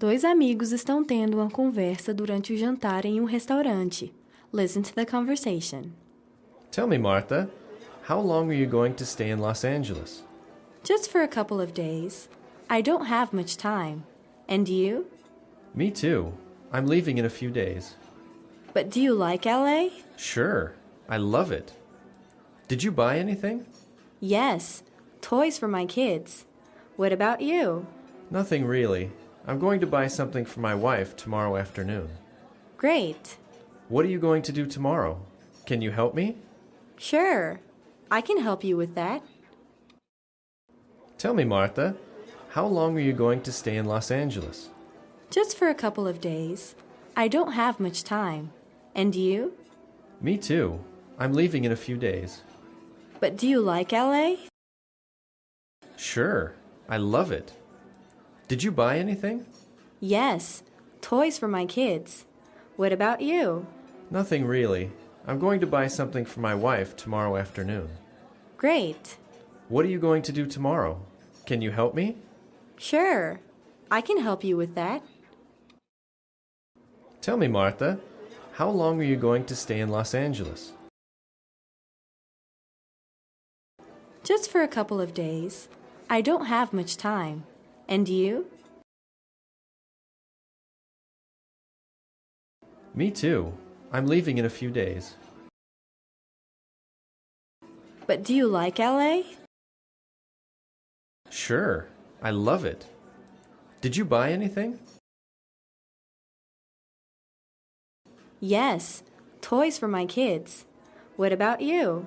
Dois amigos estão tendo uma conversa durante o jantar em um restaurante. Listen to the conversation. Tell me, Martha, how long are you going to stay in Los Angeles? Just for a couple of days. I don't have much time. And you? Me too. I'm leaving in a few days. But do you like LA? Sure, I love it. Did you buy anything? Yes, toys for my kids. What about you? Nothing really. I'm going to buy something for my wife tomorrow afternoon. Great. What are you going to do tomorrow? Can you help me? Sure, I can help you with that. Tell me, Martha, how long are you going to stay in Los Angeles? Just for a couple of days. I don't have much time. And you? Me too. I'm leaving in a few days. But do you like LA? Sure, I love it. Did you buy anything? Yes, toys for my kids. What about you? Nothing really. I'm going to buy something for my wife tomorrow afternoon. Great. What are you going to do tomorrow? Can you help me? Sure, I can help you with that. Tell me, Martha, how long are you going to stay in Los Angeles? Just for a couple of days. I don't have much time. And you? Me too. I'm leaving in a few days. But do you like LA? Sure, I love it. Did you buy anything? Yes, toys for my kids. What about you?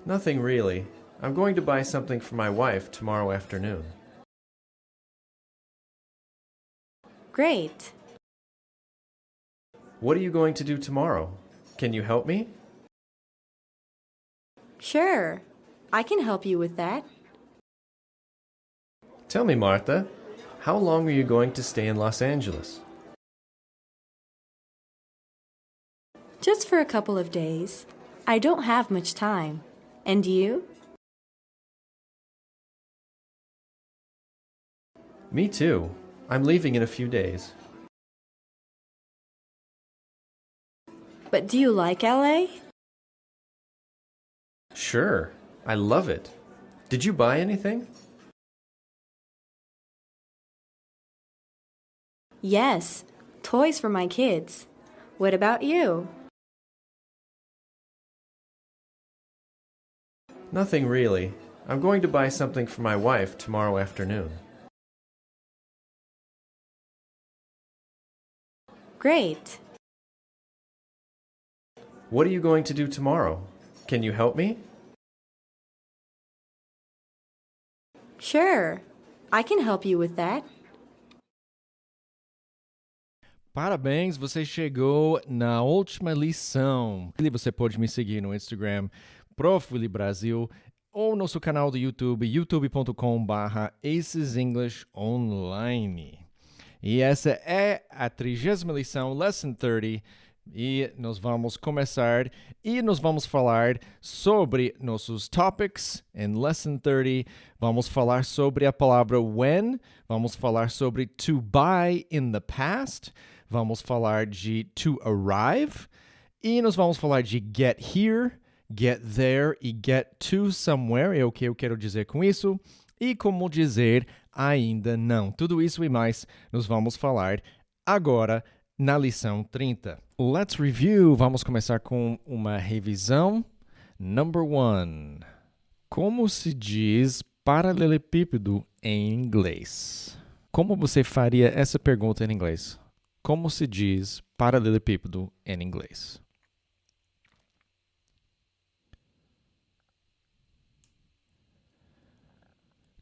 Nothing really. I'm going to buy something for my wife tomorrow afternoon. Great. What are you going to do tomorrow? Can you help me? Sure, I can help you with that. Tell me, Martha, how long are you going to stay in Los Angeles? Just for a couple of days. I don't have much time. And you? Me too. I'm leaving in a few days. But do you like LA? Sure, I love it. Did you buy anything? Yes, toys for my kids. What about you? Nothing really. I'm going to buy something for my wife tomorrow afternoon. Great. What are you going to do tomorrow? Can you help me? Sure, I can help you with that. Parabéns, você chegou na última lição. Você pode me seguir no Instagram, Prof. Willy Brasil, ou nosso canal do YouTube, youtube.com/Aces English Online. E essa é a 30ª lição, Lesson 30, e nós vamos começar e nós vamos falar sobre nossos topics em Lesson 30. Vamos falar sobre a palavra when, vamos falar sobre to buy in the past, vamos falar de to arrive, e nós vamos falar de get here, get there e get to somewhere, é o que eu quero dizer com isso, e como dizer ainda não. Tudo isso e mais nós vamos falar agora na lição 30. Let's review. Vamos começar com uma revisão. Number 1. Como se diz paralelepípedo em inglês? Como você faria essa pergunta em inglês? Como se diz paralelepípedo em inglês?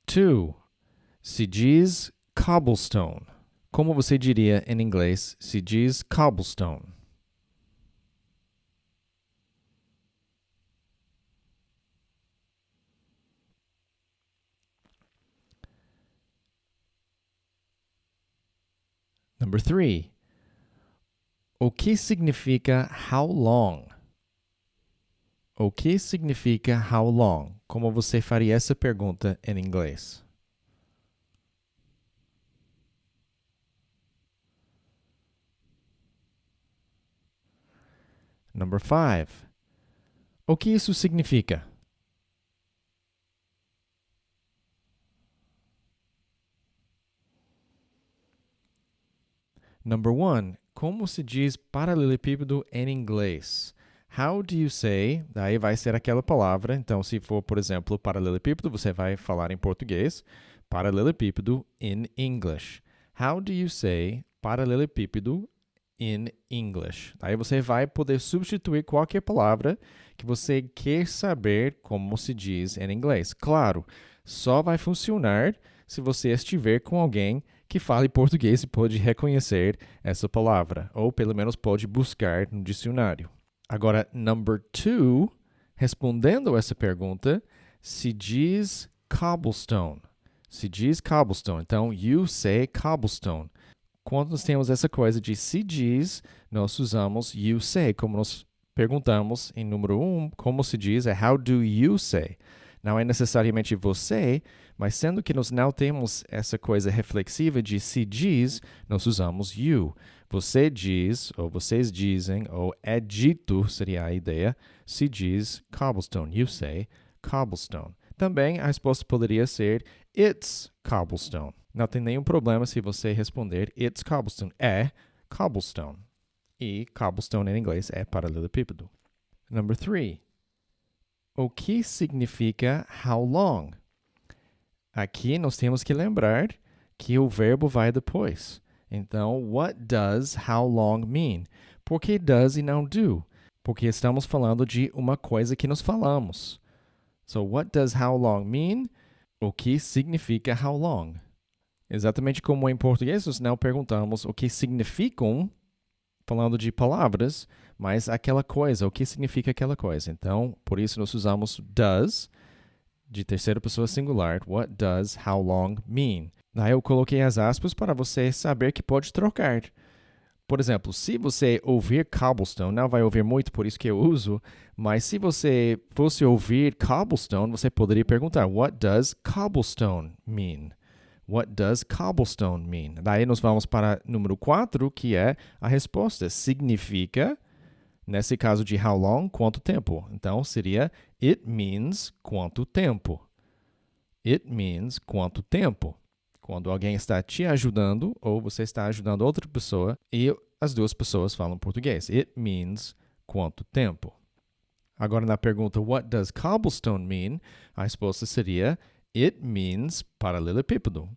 Two. Se diz cobblestone. Como você diria em inglês se diz cobblestone? Number 3. O que significa how long? O que significa how long? Como você faria essa pergunta em inglês? Number 5. O que isso significa? Number 1. Como se diz paralelepípedo em inglês? How do you say? Daí vai ser aquela palavra. Então, se for, por exemplo, paralelepípedo, você vai falar em português. Paralelepípedo in English. How do you say paralelepípedo in English? Daí você vai poder substituir qualquer palavra que você quer saber como se diz em inglês. Claro, só vai funcionar se você estiver com alguém que fale português e pode reconhecer essa palavra, ou pelo menos pode buscar no dicionário. Agora, number 2, respondendo essa pergunta, se diz cobblestone. Se diz cobblestone. Então, you say cobblestone. Quando nós temos essa coisa de se diz, nós usamos you say, como nós perguntamos em número 1, como se diz, é how do you say? Não é necessariamente você, mas sendo que nós não temos essa coisa reflexiva de se diz, nós usamos you. Você diz, ou vocês dizem, ou é dito, seria a ideia, se diz cobblestone. You say cobblestone. Também a resposta poderia ser it's cobblestone. Não tem nenhum problema se você responder it's cobblestone. É cobblestone. E cobblestone em inglês é paralelepípedo. Number 3. O que significa how long? Aqui nós temos que lembrar que o verbo vai depois. Então, what does how long mean? Por que does e não do? Porque estamos falando de uma coisa que nós falamos. So, what does how long mean? O que significa how long? Exatamente como em português, nós não perguntamos o que significam, falando de palavras, mas aquela coisa, o que significa aquela coisa. Então, por isso nós usamos does, de terceira pessoa singular. What does how long mean? Daí eu coloquei as aspas para você saber que pode trocar. Por exemplo, se você ouvir cobblestone, não vai ouvir muito, por isso que eu uso, mas se você fosse ouvir cobblestone, você poderia perguntar, what does cobblestone mean? What does cobblestone mean? Daí nós vamos para número 4, que é a resposta. Significa, nesse caso de how long, quanto tempo. Então, seria it means quanto tempo. It means quanto tempo. Quando alguém está te ajudando ou você está ajudando outra pessoa e as duas pessoas falam português. It means quanto tempo. Agora, na pergunta what does cobblestone mean? A resposta seria it means paralelepípedo.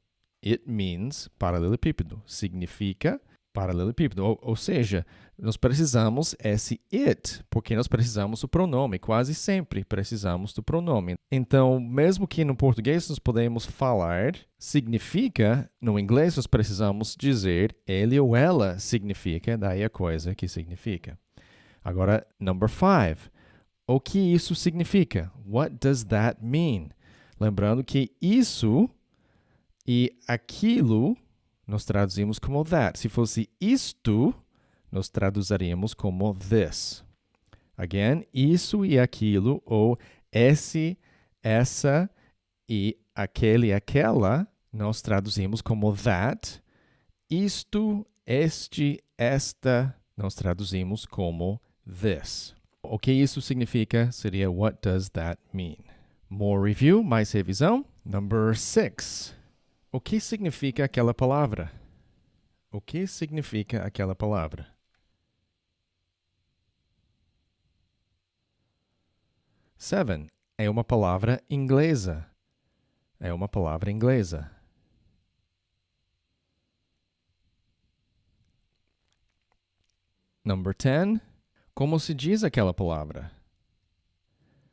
It means paralelepípedo. Significa paralelepípedo. Ou seja, nós precisamos esse it, porque nós precisamos do pronome. Quase sempre precisamos do pronome. Então, mesmo que no português nós podemos falar significa, no inglês nós precisamos dizer ele ou ela significa, daí a coisa que significa. Agora, number 5. O que isso significa? What does that mean? Lembrando que isso e aquilo nós traduzimos como that. Se fosse isto, nós traduziríamos como this. Again, isso e aquilo, ou esse, essa e aquele, aquela, nós traduzimos como that. Isto, este, esta, nós traduzimos como this. O que isso significa seria what does that mean? More review, mais revisão. Number 6. O que significa aquela palavra? O que significa aquela palavra? Seven. É uma palavra inglesa. É uma palavra inglesa. Number 10. Como se diz aquela palavra?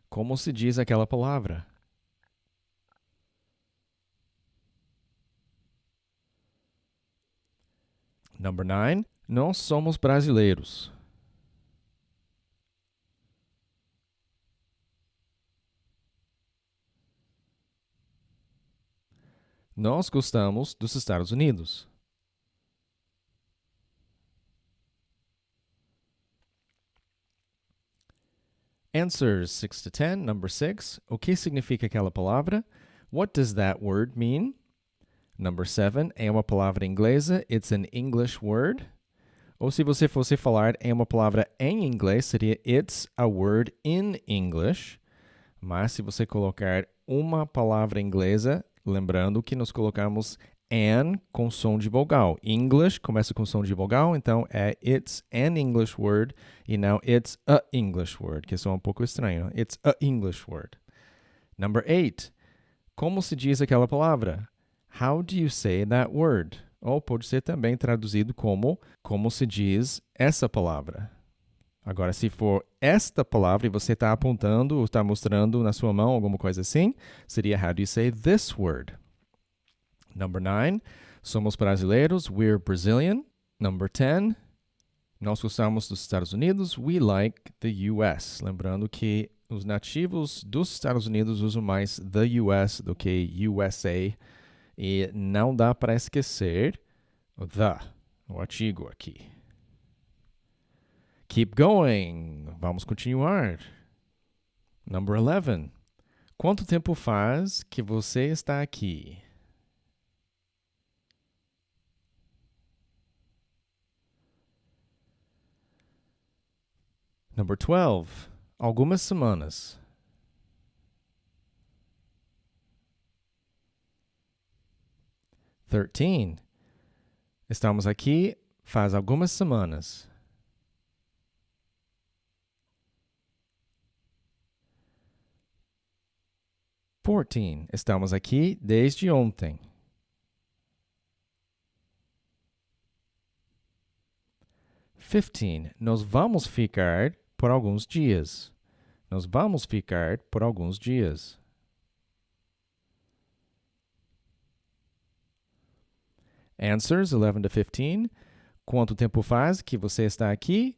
Como se diz aquela palavra? Number 9. Nós somos brasileiros. Nós gostamos dos Estados Unidos. Answers 6 to 10. Number 6. O que significa aquela palavra? What does that word mean? Number 7. É uma palavra inglesa. It's an English word. Ou se você fosse falar em uma palavra em inglês, seria it's a word in English. Mas se você colocar uma palavra inglesa, lembrando que nós colocamos an com som de vogal. English começa com som de vogal, então é it's an English word e não it's a English word, que é um pouco estranho. It's a English word. Number 8. Como se diz aquela palavra? How do you say that word? Ou pode ser também traduzido como se diz essa palavra. Agora, se for esta palavra e você está apontando ou está mostrando na sua mão alguma coisa assim, seria how do you say this word? Number 9, somos brasileiros, we're Brazilian. Number 10, nós gostamos dos Estados Unidos, we like the US. Lembrando que os nativos dos Estados Unidos usam mais the US do que USA. E não dá para esquecer o the, o artigo aqui. Keep going. Vamos continuar. Number 11. Quanto tempo faz que você está aqui? Number 12. Algumas semanas. Estamos aqui faz algumas semanas. 14. Estamos aqui desde ontem. 15. Nós vamos ficar por alguns dias. Nós vamos ficar por alguns dias. Answers 11 to 15. Quanto tempo faz que você está aqui?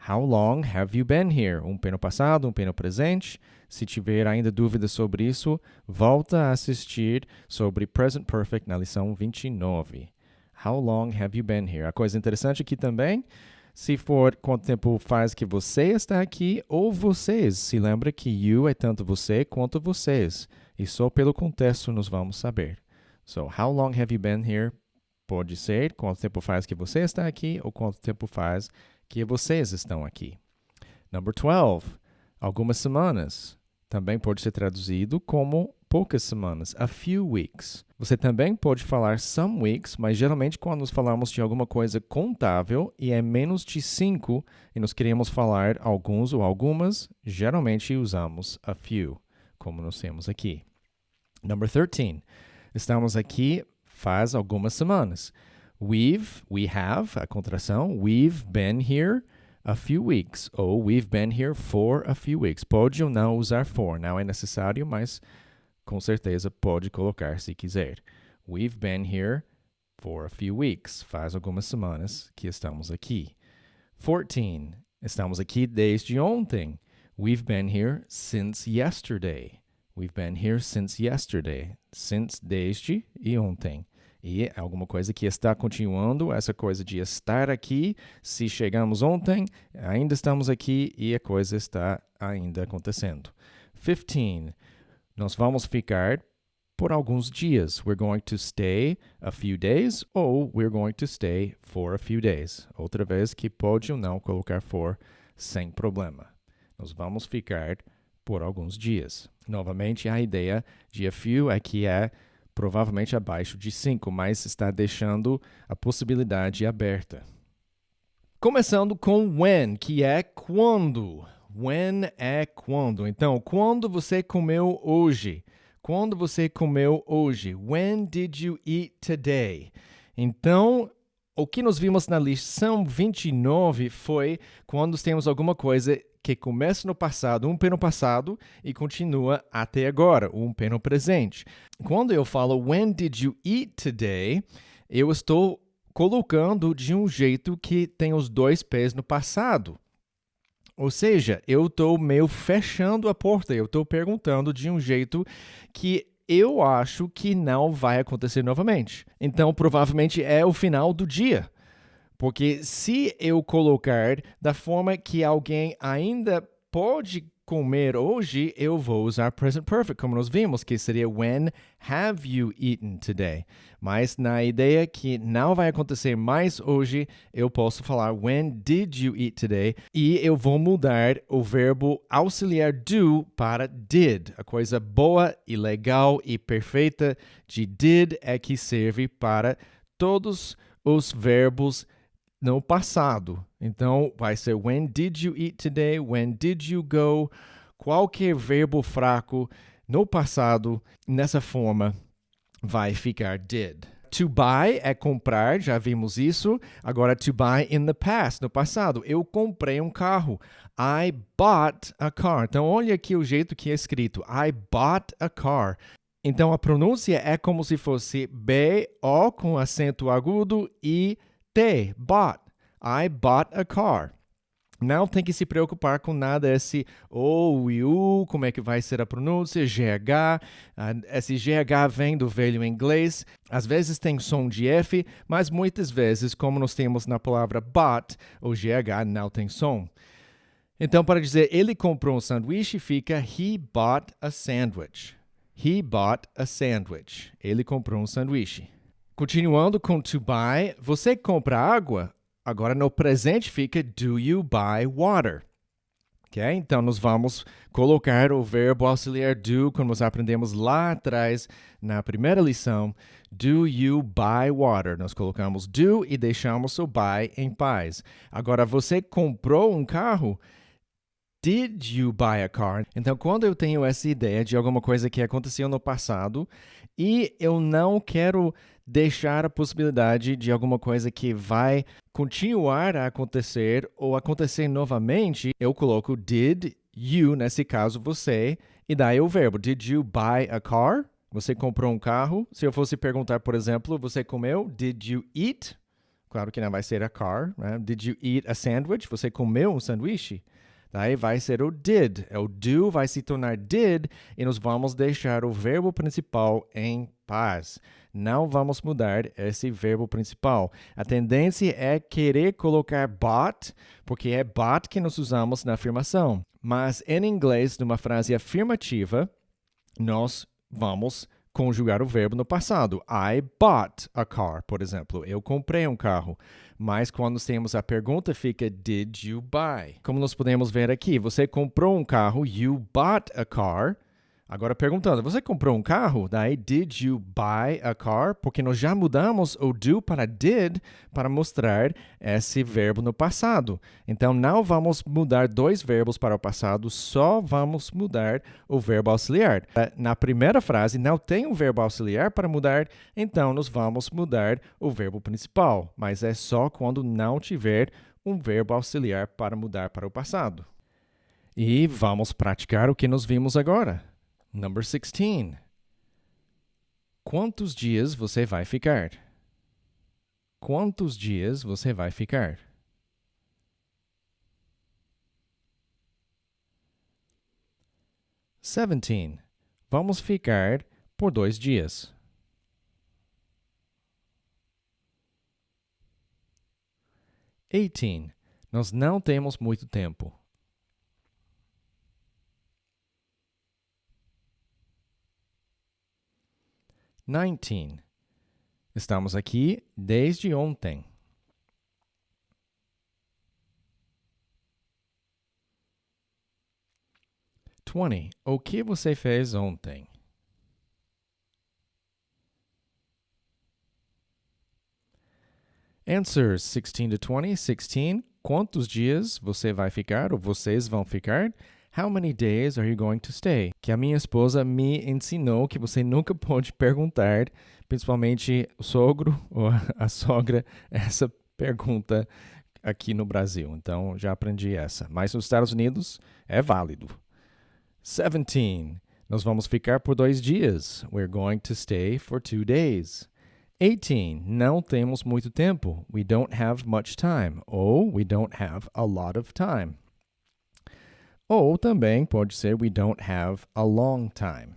How long have you been here? Um pé no passado, um pé no presente. Se tiver ainda dúvidas sobre isso, volta a assistir sobre Present Perfect na lição 29. How long have you been here? A coisa interessante aqui também, se for quanto tempo faz que você está aqui ou vocês. Se lembra que you é tanto você quanto vocês. E só pelo contexto nós vamos saber. So, how long have you been here? Pode ser quanto tempo faz que você está aqui ou quanto tempo faz que vocês estão aqui. Number 12. Algumas semanas. Também pode ser traduzido como poucas semanas. A few weeks. Você também pode falar some weeks, mas geralmente quando nós falamos de alguma coisa contável e é menos de 5 e nós queremos falar alguns ou algumas, geralmente usamos a few, como nós temos aqui. Number 13. Estamos aqui faz algumas semanas. We have, a contração, we've been here a few weeks, ou we've been here for a few weeks. Pode ou não usar for, não é necessário, mas com certeza pode colocar se quiser. We've been here for a few weeks. Faz algumas semanas que estamos aqui. 14. Estamos aqui desde ontem. We've been here since yesterday. We've been here since yesterday. Since, desde e ontem. E é alguma coisa que está continuando, essa coisa de estar aqui. Se chegamos ontem, ainda estamos aqui e a coisa está ainda acontecendo. 15. Nós vamos ficar por alguns dias. We're going to stay a few days ou we're going to stay for a few days. Outra vez que pode ou não colocar for sem problema. Nós vamos ficar por alguns dias. Novamente, a ideia de a few aqui é provavelmente abaixo de 5, mas está deixando a possibilidade aberta. Começando com when, que é quando. When é quando. Então, quando você comeu hoje? Quando você comeu hoje? When did you eat today? Então, o que nós vimos na lição 29 foi quando temos alguma coisa que começa no passado, um pé no passado, e continua até agora, um pé no presente. Quando eu falo when did you eat today, eu estou colocando de um jeito que tem os dois pés no passado. Ou seja, eu estou meio fechando a porta, eu estou perguntando de um jeito que eu acho que não vai acontecer novamente. Então, provavelmente é o final do dia. Porque se eu colocar da forma que alguém ainda pode comer hoje, eu vou usar present perfect, como nós vimos, que seria when have you eaten today. Mas na ideia que não vai acontecer mais hoje, eu posso falar when did you eat today? E eu vou mudar o verbo auxiliar do para did. A coisa boa e legal e perfeita de did é que serve para todos os verbos no passado. Então, vai ser when did you eat today? When did you go? Qualquer verbo fraco no passado, nessa forma, vai ficar did. To buy é comprar, já vimos isso. Agora, to buy in the past, no passado. Eu comprei um carro. I bought a car. Então, olha aqui o jeito que é escrito. I bought a car. Então, a pronúncia é como se fosse B-O com acento agudo e T, bought. I bought a car. Não tem que se preocupar com nada esse O e U, como é que vai ser a pronúncia, GH. Esse GH vem do velho inglês. Às vezes tem som de F, mas muitas vezes, como nós temos na palavra bought, o GH não tem som. Então, para dizer ele comprou um sanduíche, fica he bought a sandwich. He bought a sandwich. Ele comprou um sanduíche. Continuando com to buy, você compra água? Agora no presente fica do you buy water? Okay? Então nós vamos colocar o verbo auxiliar do, como nós aprendemos lá atrás na primeira lição. Do you buy water? Nós colocamos do e deixamos o buy em paz. Agora você comprou um carro? Did you buy a car? Então, quando eu tenho essa ideia de alguma coisa que aconteceu no passado e eu não quero deixar a possibilidade de alguma coisa que vai continuar a acontecer ou acontecer novamente, eu coloco did you, nesse caso você, e daí o verbo. Did you buy a car? Você comprou um carro? Se eu fosse perguntar, por exemplo, você comeu? Did you eat? Claro que não vai ser a car. Né? Did you eat a sandwich? Você comeu um sanduíche? Daí vai ser o did. O do vai se tornar did e nós vamos deixar o verbo principal em paz. Não vamos mudar esse verbo principal. A tendência é querer colocar bought, porque é bought que nós usamos na afirmação. Mas em inglês, numa frase afirmativa, nós vamos conjugar o verbo no passado. I bought a car, por exemplo. Eu comprei um carro. Mas quando temos a pergunta, fica did you buy? Como nós podemos ver aqui, você comprou um carro, you bought a car. Agora perguntando, você comprou um carro? Daí, did you buy a car? Porque nós já mudamos o do para did para mostrar esse verbo no passado. Então, não vamos mudar dois verbos para o passado, só vamos mudar o verbo auxiliar. Na primeira frase, não tem um verbo auxiliar para mudar, então nós vamos mudar o verbo principal. Mas é só quando não tiver um verbo auxiliar para mudar para o passado. E vamos praticar o que nós vimos agora. Number 16. Quantos dias você vai ficar? Quantos dias você vai ficar? Seventeen. Vamos ficar por 2 dias. 18. Nós não temos muito tempo. 19. Estamos aqui desde ontem. 20. O que você fez ontem? Answers 16 to 20. 16. Quantos dias você vai ficar ou vocês vão ficar? How many days are you going to stay? Que a minha esposa me ensinou que você nunca pode perguntar, principalmente o sogro ou a sogra, essa pergunta aqui no Brasil. Então, já aprendi essa. Mas nos Estados Unidos é válido. 17. Nós vamos ficar por 2 dias. We're going to stay for 2 days. 18. Não temos muito tempo. We don't have much time. Ou we don't have a lot of time. Ou também pode ser we don't have a long time.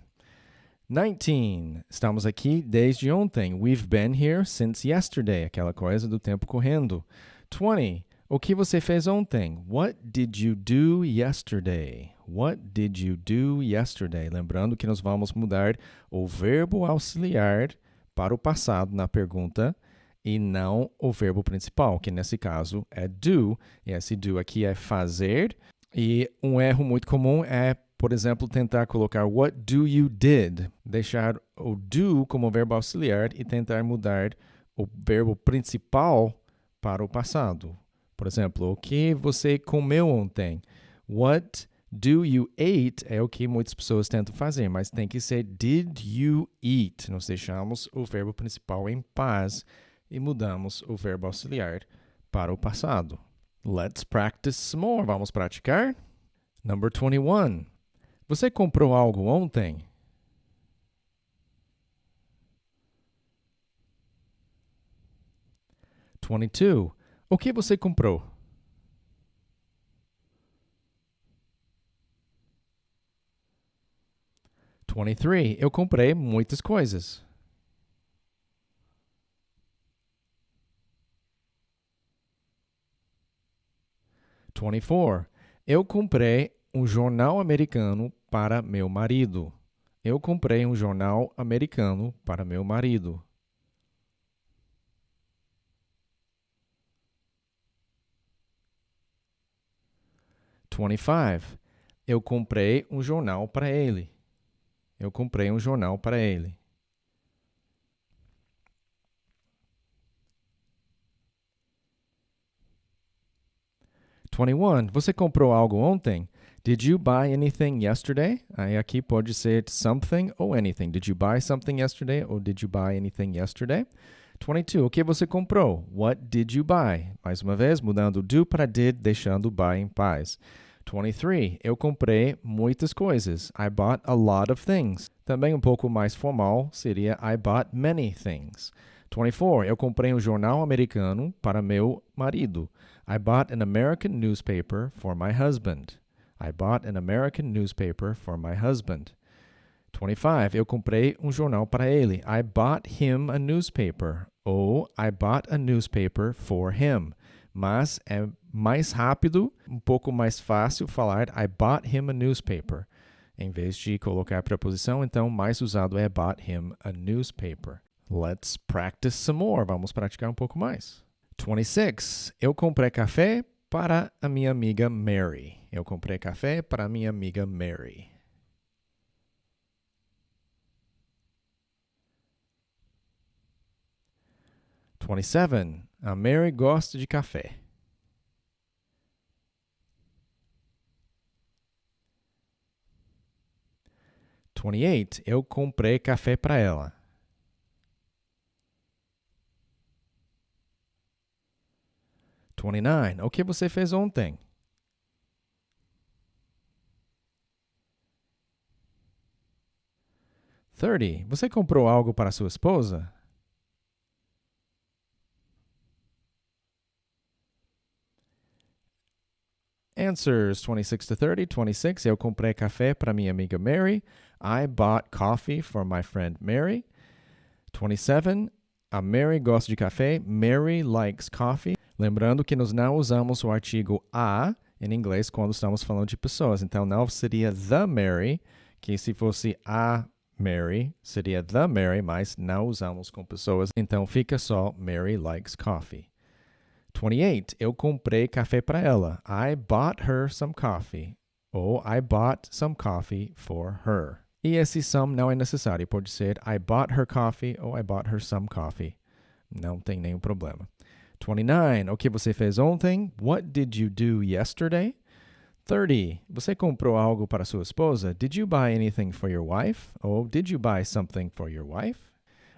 19. Estamos aqui desde ontem. We've been here since yesterday. Aquela coisa do tempo correndo. 20. O que você fez ontem? What did you do yesterday? What did you do yesterday? Lembrando que nós vamos mudar o verbo auxiliar para o passado na pergunta e não o verbo principal, que nesse caso é do. E esse do aqui é fazer. E um erro muito comum é, por exemplo, tentar colocar what do you did, deixar o do como verbo auxiliar e tentar mudar o verbo principal para o passado. Por exemplo, o que você comeu ontem? What do you eat é o que muitas pessoas tentam fazer, mas tem que ser did you eat. Nós deixamos o verbo principal em paz e mudamos o verbo auxiliar para o passado. Let's practice some more. Vamos praticar? Number 21. Você comprou algo ontem? O que você comprou? 23. Eu comprei muitas coisas. 24. Eu comprei um jornal americano para meu marido. Eu comprei um jornal americano para meu marido. 25. Eu comprei um jornal para ele. Eu comprei um jornal para ele. 21. Você comprou algo ontem? Did you buy anything yesterday? Aí aqui pode ser something ou anything. Did you buy something yesterday or did you buy anything yesterday? 22. O que você comprou? What did you buy? Mais uma vez, mudando do para did, deixando o buy em paz. 23. Eu comprei muitas coisas. I bought a lot of things. Também um pouco mais formal seria I bought many things. 24. Eu comprei um jornal americano para meu marido. I bought an American newspaper for my husband. I bought an American newspaper for my husband. 25. Eu comprei um jornal para ele. I bought him a newspaper. Ou I bought a newspaper for him. Mas é mais rápido, um pouco mais fácil falar I bought him a newspaper. Em vez de colocar a preposição, então mais usado é bought him a newspaper. Let's practice some more. Vamos praticar um pouco mais. 26. Eu comprei café para a minha amiga Mary. Eu comprei café para a minha amiga Mary. 27. A Mary gosta de café. 28. Eu comprei café para ela. 29. O que você fez ontem? 30. Você comprou algo para sua esposa? Answers 26 to 30. 26. Eu comprei café para minha amiga Mary. I bought coffee for my friend Mary. 27. A Mary gosta de café. Mary likes coffee. Lembrando que nós não usamos o artigo a em inglês quando estamos falando de pessoas. Então, não seria the Mary, que se fosse a Mary, seria the Mary, mas não usamos com pessoas. Então, fica só Mary likes coffee. 28. Eu comprei café para ela. I bought her some coffee. Ou I bought some coffee for her. E esse some não é necessário. Pode ser I bought her coffee ou I bought her some coffee. Não tem nenhum problema. 29. O que você fez ontem? What did you do yesterday? 30. Você comprou algo para sua esposa? Did you buy anything for your wife? Ou did you buy something for your wife?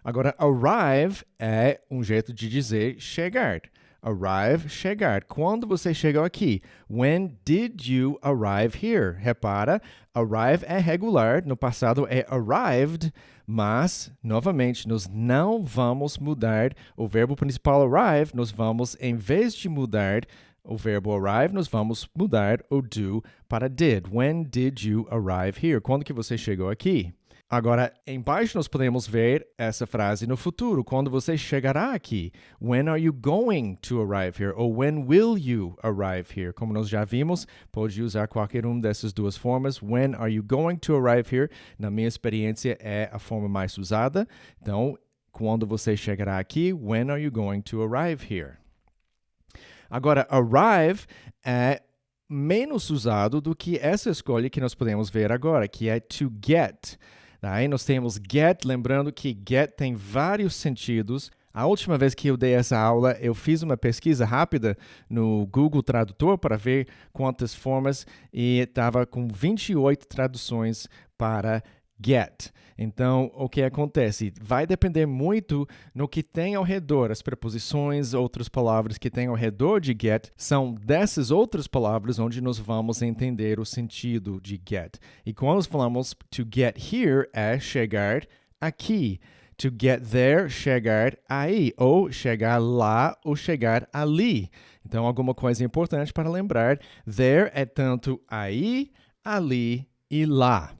Agora, arrive é um jeito de dizer chegar. Arrive, chegar. Quando você chegou aqui? When did you arrive here? Repara, arrive é regular, no passado é arrived, mas, novamente, nós não vamos mudar o verbo principal arrive, nós vamos, em vez de mudar o verbo arrive, nós vamos mudar o do para did. When did you arrive here? Quando que você chegou aqui? Agora, embaixo nós podemos ver essa frase no futuro, quando você chegará aqui. When are you going to arrive here? Ou when will you arrive here? Como nós já vimos, pode usar qualquer uma dessas duas formas. When are you going to arrive here? Na minha experiência, é a forma mais usada. Então, quando você chegará aqui, when are you going to arrive here? Agora, arrive é menos usado do que essa escolha que nós podemos ver agora, que é to get. Daí nós temos get, lembrando que get tem vários sentidos. A última vez que eu dei essa aula, eu fiz uma pesquisa rápida no Google Tradutor para ver quantas formas e estava com 28 traduções para get. Então, o que acontece? Vai depender muito no que tem ao redor. As preposições, outras palavras que tem ao redor de get, são dessas outras palavras onde nós vamos entender o sentido de get. E quando nós falamos to get here, é chegar aqui. To get there, chegar aí. Ou chegar lá, ou chegar ali. Então, alguma coisa importante para lembrar. There é tanto aí, ali e lá.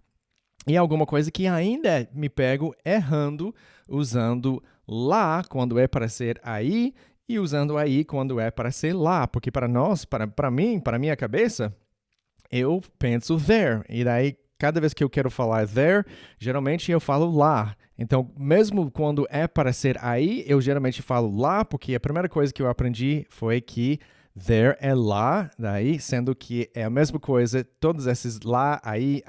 E alguma coisa que ainda me pego errando, usando lá quando é para ser aí e usando aí quando é para ser lá. Porque para nós, para mim, para minha cabeça, eu penso there. E daí, cada vez que eu quero falar there, geralmente eu falo lá. Então, mesmo quando é para ser aí, eu geralmente falo lá, porque a primeira coisa que eu aprendi foi que there é lá, daí, sendo que é a mesma coisa, todos esses lá, aí,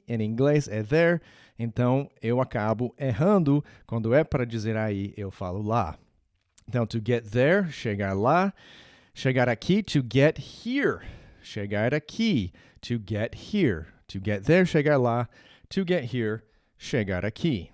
em inglês é there, então eu acabo errando, quando é para dizer aí, eu falo lá. Então, to get there, chegar lá, chegar aqui, to get here, chegar aqui, to get here, to get there, chegar lá, to get here, chegar aqui.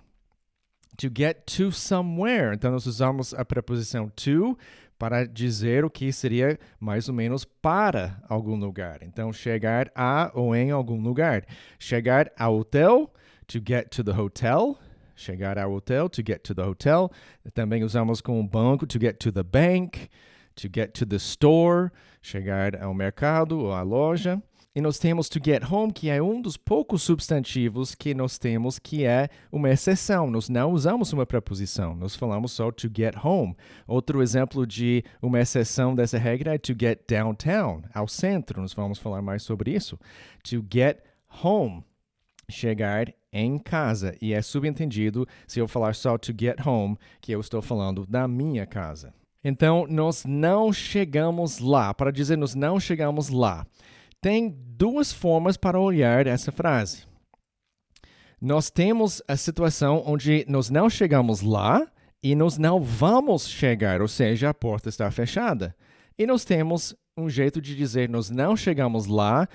To get to somewhere, então nós usamos a preposição to, para dizer o que seria mais ou menos para algum lugar. Então, chegar a ou em algum lugar. Chegar ao hotel, to get to the hotel. Chegar ao hotel, to get to the hotel. Também usamos com o banco, to get to the bank. To get to the store. Chegar ao mercado ou à loja. E nós temos to get home, que é um dos poucos substantivos que nós temos que é uma exceção. Nós não usamos uma preposição, nós falamos só to get home. Outro exemplo de uma exceção dessa regra é to get downtown, ao centro. Nós vamos falar mais sobre isso. To get home, chegar em casa. E é subentendido, se eu falar só to get home, que eu estou falando da minha casa. Então, nós não chegamos lá. Para dizer nós não chegamos lá, tem duas formas para olhar essa frase. Nós temos a situação onde nós não chegamos lá e nós não vamos chegar, ou seja, a porta está fechada. E nós temos um jeito de dizer nós não chegamos lá,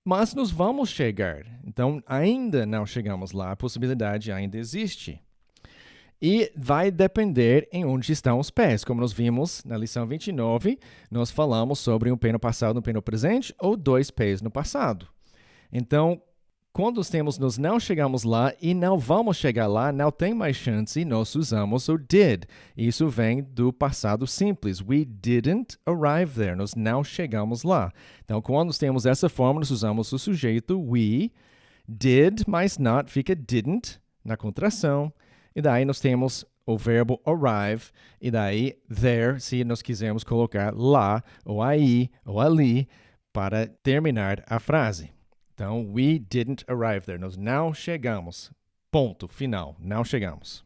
mas nós vamos chegar. Então, ainda não chegamos lá, a possibilidade ainda existe. E vai depender em onde estão os pés. Como nós vimos na lição 29, nós falamos sobre um pé no passado, um pé no presente, ou dois pés no passado. Então, quando nós não chegamos lá e não vamos chegar lá, não tem mais chance, nós usamos o did. Isso vem do passado simples. We didn't arrive there. Nós não chegamos lá. Então, quando nós temos essa forma, nós usamos o sujeito we. Did, mas not, fica didn't na contração. E daí nós temos o verbo arrive, e daí there, se nós quisermos colocar lá, ou aí, ou ali, para terminar a frase. Então, we didn't arrive there. Nós não chegamos. Ponto final. Não chegamos.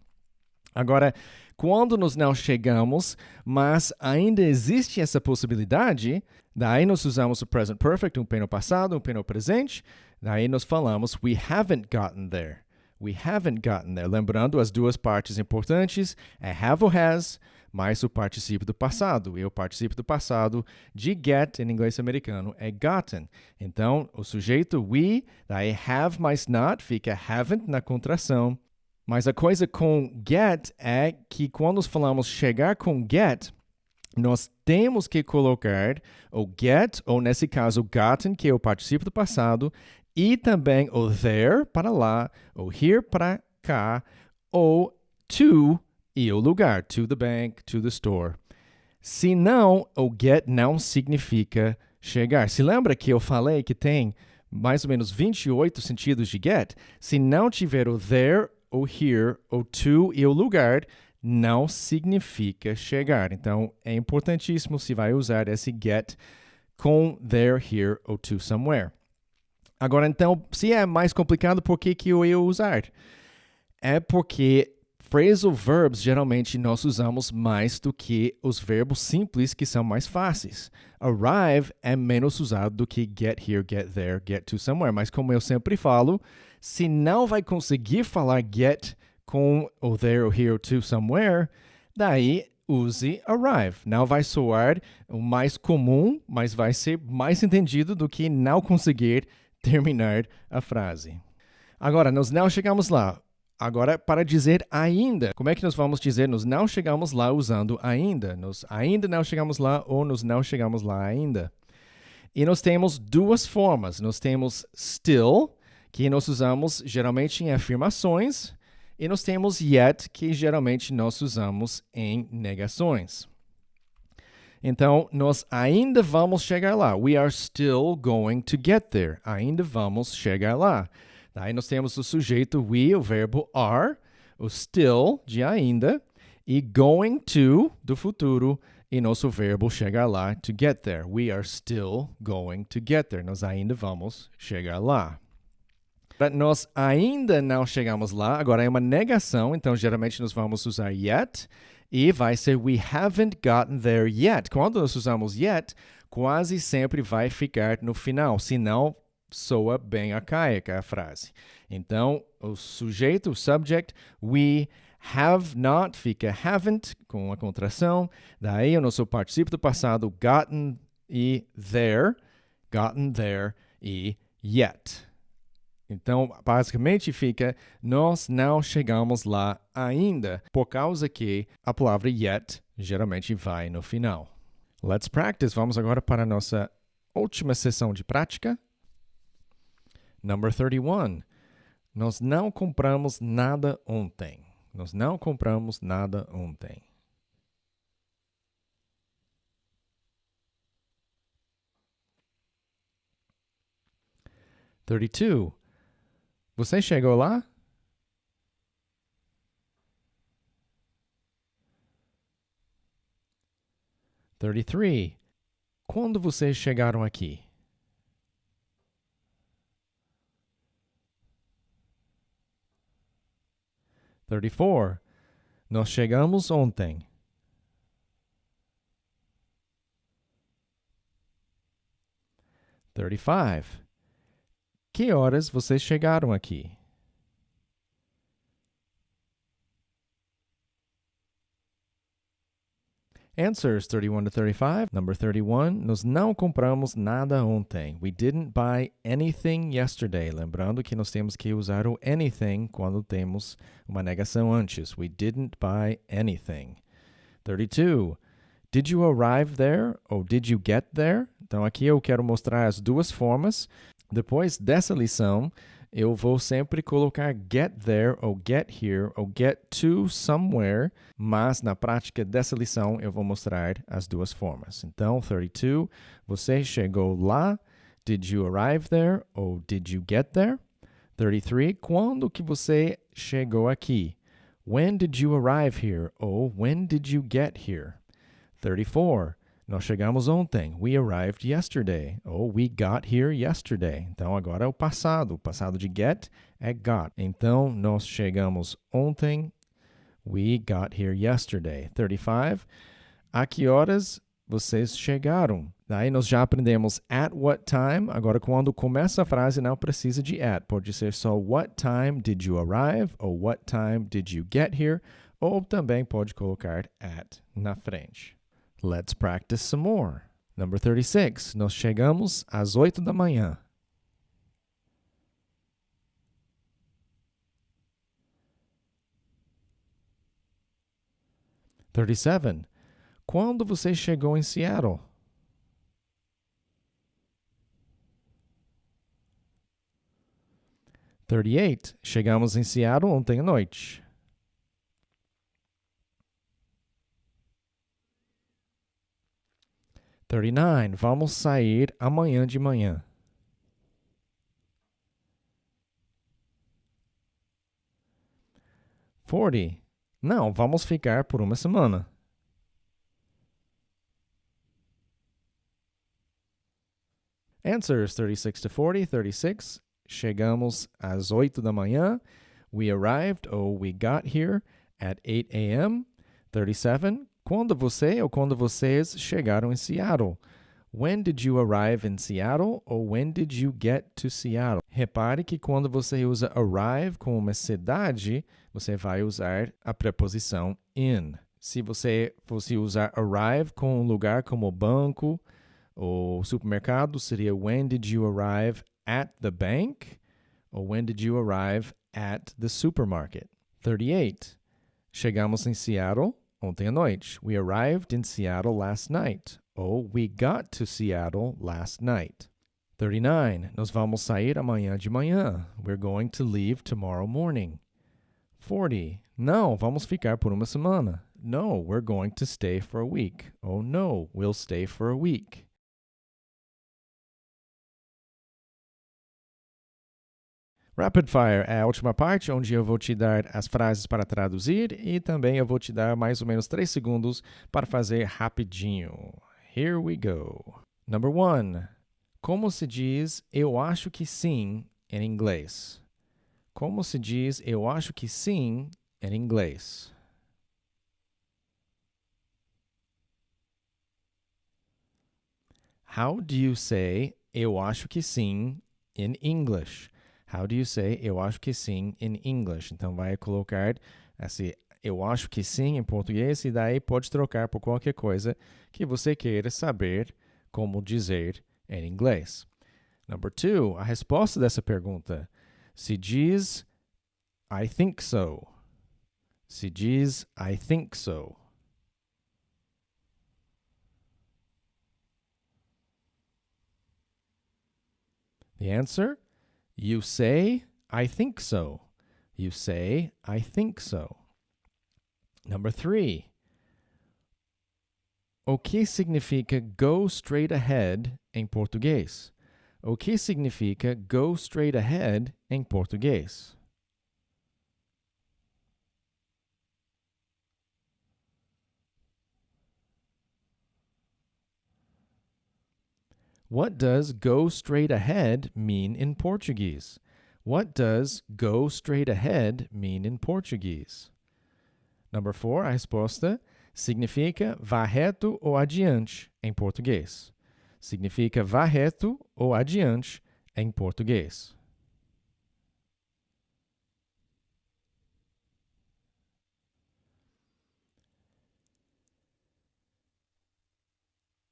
Agora, quando nós não chegamos, mas ainda existe essa possibilidade, daí nós usamos o present perfect, um pé no passado, um pé no presente, daí nós falamos we haven't gotten there. We haven't gotten there. Lembrando, as duas partes importantes é have ou has, mais o particípio do passado. E o particípio do passado de get, em inglês americano, é gotten. Então, o sujeito we, daí have mais not, fica haven't na contração. Mas a coisa com get é que quando nós falamos chegar com get, nós temos que colocar o get, ou nesse caso gotten, que é o particípio do passado, e também o there para lá, o here para cá, ou to e o lugar, to the bank, to the store. Se não, o get não significa chegar. Se lembra que eu falei que tem mais ou menos 28 sentidos de get, se não tiver o there, o here, o to e o lugar, não significa chegar. Então, é importantíssimo se vai usar esse get com there, here ou to somewhere. Agora, então, se é mais complicado, por que eu ia usar? É porque phrasal verbs, geralmente, nós usamos mais do que os verbos simples, que são mais fáceis. Arrive é menos usado do que get here, get there, get to somewhere. Mas como eu sempre falo, se não vai conseguir falar get com o there, o here, o to somewhere, daí use arrive. Não vai soar o mais comum, mas vai ser mais entendido do que não conseguir terminar a frase. Agora, nós não chegamos lá. Agora, para dizer ainda, como é que nós vamos dizer nós não chegamos lá usando ainda? Nós ainda não chegamos lá ou nós não chegamos lá ainda? E nós temos duas formas. Nós temos still, que nós usamos geralmente em afirmações, e nós temos yet, que geralmente nós usamos em negações. Então, nós ainda vamos chegar lá. We are still going to get there. Ainda vamos chegar lá. Daí nós temos o sujeito we, o verbo are, o still, de ainda, e going to, do futuro, e nosso verbo chegar lá, to get there. We are still going to get there. Nós ainda vamos chegar lá. Nós ainda não chegamos lá, agora é uma negação, então geralmente nós vamos usar yet, e vai ser we haven't gotten there yet. Quando nós usamos yet, quase sempre vai ficar no final, senão soa bem arcaica a frase. Então, o sujeito, o subject, we have not, fica haven't, com a contração. Daí o nosso particípio do passado, gotten e yet. Então, basicamente fica, nós não chegamos lá ainda, por causa que a palavra yet geralmente vai no final. Let's practice. Vamos agora para a nossa última sessão de prática. Number 31. Nós não compramos nada ontem. Nós não compramos nada ontem. (32) Você chegou lá? (33) Quando vocês chegaram aqui? 34. Nós chegamos ontem. 35. Que horas vocês chegaram aqui? Answers 31 to 35. Number 31. Nós não compramos nada ontem. We didn't buy anything yesterday. Lembrando que nós temos que usar o anything quando temos uma negação antes. We didn't buy anything. 32. Did you arrive there? Ou did you get there? Então aqui eu quero mostrar as duas formas. Depois dessa lição, eu vou sempre colocar get there, ou get here, ou get to somewhere, mas na prática dessa lição eu vou mostrar as duas formas. Então, 32, você chegou lá, did you arrive there, ou did you get there? 33, quando que você chegou aqui? When did you arrive here, ou when did you get here? 34, nós chegamos ontem. We arrived yesterday. Ou we got here yesterday. Então, agora é o passado. O passado de get é got. Então, nós chegamos ontem. We got here yesterday. 35. A que horas vocês chegaram? Daí nós já aprendemos at what time. Agora, quando começa a frase, não precisa de at. Pode ser só what time did you arrive? Ou what time did you get here? Ou também pode colocar at na frente. Let's practice some more. Number 36. Nós chegamos às 8 da manhã. (37) Quando você chegou em Seattle? 38. Chegamos em Seattle ontem à noite. 39. Vamos sair amanhã de manhã. 40. Não, vamos ficar por uma semana. Answers 36 to 40. 36. Chegamos às 8 da manhã. We arrived or we got here at 8 a.m. 37. Quando você ou quando vocês chegaram em Seattle? When did you arrive in Seattle or when did you get to Seattle? Repare que quando você usa arrive com uma cidade, você vai usar a preposição in. Se você fosse usar arrive com um lugar como banco ou supermercado, seria when did you arrive at the bank or when did you arrive at the supermarket? 38. Chegamos em Seattle ontem à noite. We arrived in Seattle last night. Ou we got to Seattle last night. 39. Nós vamos sair amanhã de manhã. We're going to leave tomorrow morning. 40. Não, vamos ficar por uma semana. No, we're going to stay for a week. Oh no, we'll stay for a week. Rapid Fire é a última parte, onde eu vou te dar as frases para traduzir e também eu vou te dar mais ou menos 3 segundos para fazer rapidinho. Here we go. Number 1. Como se diz eu acho que sim em inglês? Como se diz eu acho que sim em inglês? How do you say eu acho que sim in English? How do you say eu acho que sim in English? Então vai colocar esse eu acho que sim em português e daí pode trocar por qualquer coisa que você queira saber como dizer em inglês. Number 2, a resposta dessa pergunta. Se diz I think so. Se diz I think so. The answer? You say I think so. You say I think so. Number 3. O que significa go straight ahead em português? O que significa go straight ahead em português? What does go straight ahead mean in Portuguese? What does go straight ahead mean in Portuguese? Number 4, a resposta significa vá reto ou adiante em português. Significa vá reto ou adiante em português.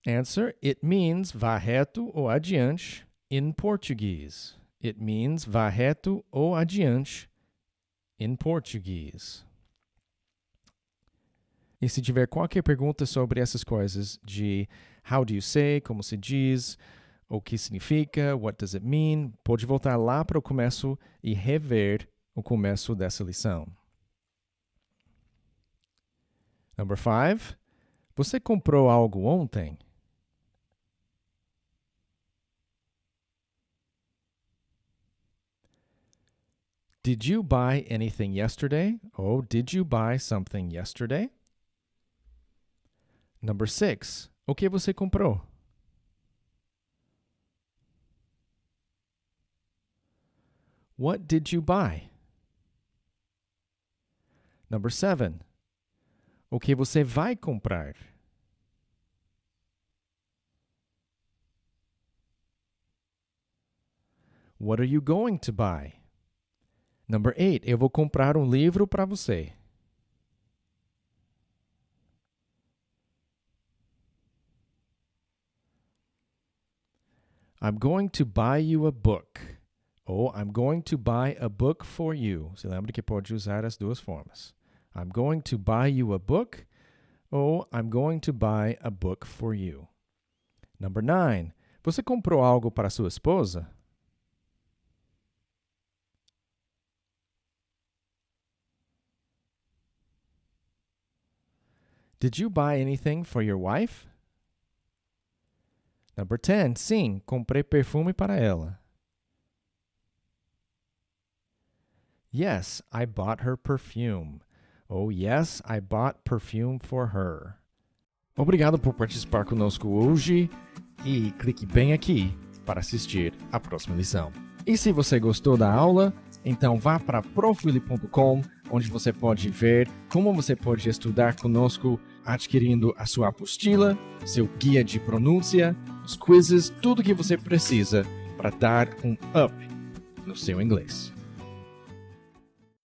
Answer, it means vá reto ou adiante in Portuguese. It means vá reto ou adiante in Portuguese. E se tiver qualquer pergunta sobre essas coisas de how do you say, como se diz, o que significa, what does it mean, pode voltar lá para o começo e rever o começo dessa lição. Number 5. Você comprou algo ontem? Did you buy anything yesterday? Ou did you buy something yesterday? Number 6. O que você comprou? What did you buy? Number 7. O que você vai comprar? What are you going to buy? Number 8. Eu vou comprar um livro para você. I'm going to buy you a book. Ou I'm going to buy a book for you. Você lembra que pode usar as duas formas. I'm going to buy you a book. Ou I'm going to buy a book for you. Number 9. Você comprou algo para sua esposa? Did you buy anything for your wife? Number 10. Sim, comprei perfume para ela. Yes, I bought her perfume. Oh yes, I bought perfume for her. Obrigado por participar conosco hoje e clique bem aqui para assistir a próxima lição. E se você gostou da aula, então vá para profwilly.com, onde você pode ver como você pode estudar conosco, adquirindo a sua apostila, seu guia de pronúncia, os quizzes, tudo que você precisa para dar um up no seu inglês.